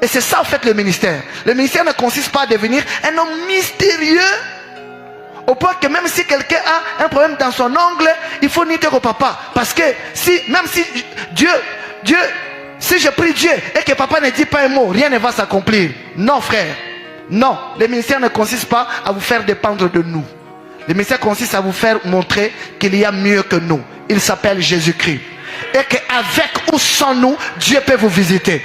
Et c'est ça en fait le ministère. Le ministère ne consiste pas à devenir un homme mystérieux au point que même si quelqu'un a un problème dans son ongle, il faut nier au papa. Parce que même si si je prie Dieu et que papa ne dit pas un mot, rien ne va s'accomplir. Non frère, non. Le ministère ne consiste pas à vous faire dépendre de nous. Le ministère consiste à vous faire montrer qu'il y a mieux que nous. Il s'appelle Jésus-Christ. Et qu'avec ou sans nous, Dieu peut vous visiter.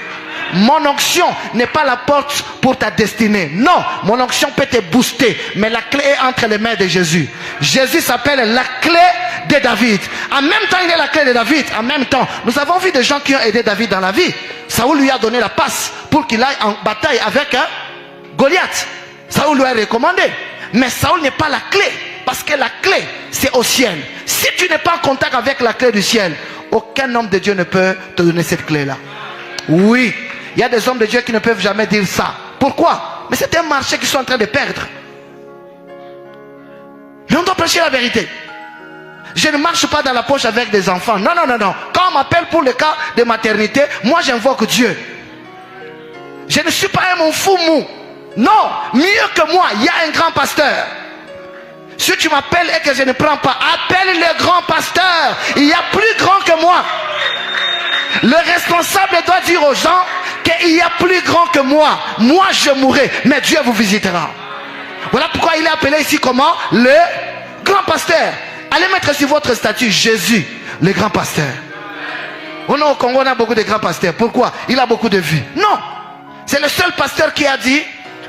Mon onction n'est pas la porte pour ta destinée. Non, mon onction peut te booster. Mais la clé est entre les mains de Jésus. Jésus s'appelle la clé de David. En même temps, il est la clé de David. En même temps, nous avons vu des gens qui ont aidé David dans la vie. Saoul lui a donné la passe pour qu'il aille en bataille avec Goliath. Saoul lui a recommandé. Mais Saoul n'est pas la clé. Parce que la clé, c'est au ciel. Si tu n'es pas en contact avec la clé du ciel, aucun homme de Dieu ne peut te donner cette clé-là. Oui, il y a des hommes de Dieu qui ne peuvent jamais dire ça. Pourquoi? Mais c'est un marché qu'ils sont en train de perdre. Mais on doit prêcher la vérité. Je ne marche pas dans la poche avec des enfants. Non, non, non, non. Quand on m'appelle pour le cas de maternité, moi j'invoque Dieu. Je ne suis pas un mon fou mou. Non, mieux que moi, il y a un grand pasteur. Si tu m'appelles et que je ne prends pas, appelle le grand pasteur. Il y a plus grand que moi. Le responsable doit dire aux gens qu'il y a plus grand que moi. Moi je mourrai, mais Dieu vous visitera. Voilà pourquoi il est appelé ici comment? Le grand pasteur. Allez mettre sur votre statut Jésus, le grand pasteur. Au Congo, on a beaucoup de grands pasteurs. Pourquoi? Il a beaucoup de vues. Non. C'est le seul pasteur qui a dit,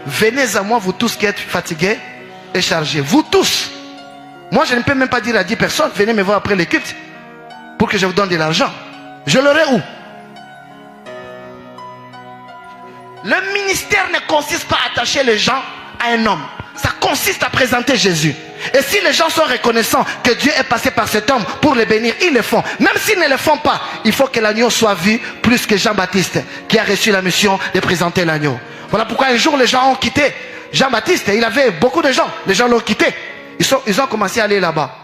venez à moi vous tous qui êtes fatigués et chargés. Vous tous. Moi je ne peux même pas dire à 10 personnes, venez me voir après le culte pour que je vous donne de l'argent. Je l'aurai où? Le ministère ne consiste pas à attacher les gens à un homme. Ça consiste à présenter Jésus. Et si les gens sont reconnaissants que Dieu est passé par cet homme pour les bénir, ils le font. Même s'ils ne le font pas, il faut que l'agneau soit vu plus que Jean-Baptiste qui a reçu la mission de présenter l'agneau. Voilà pourquoi un jour les gens ont quitté Jean-Baptiste. Il avait beaucoup de gens. Les gens l'ont quitté. Ils ont commencé à aller là-bas.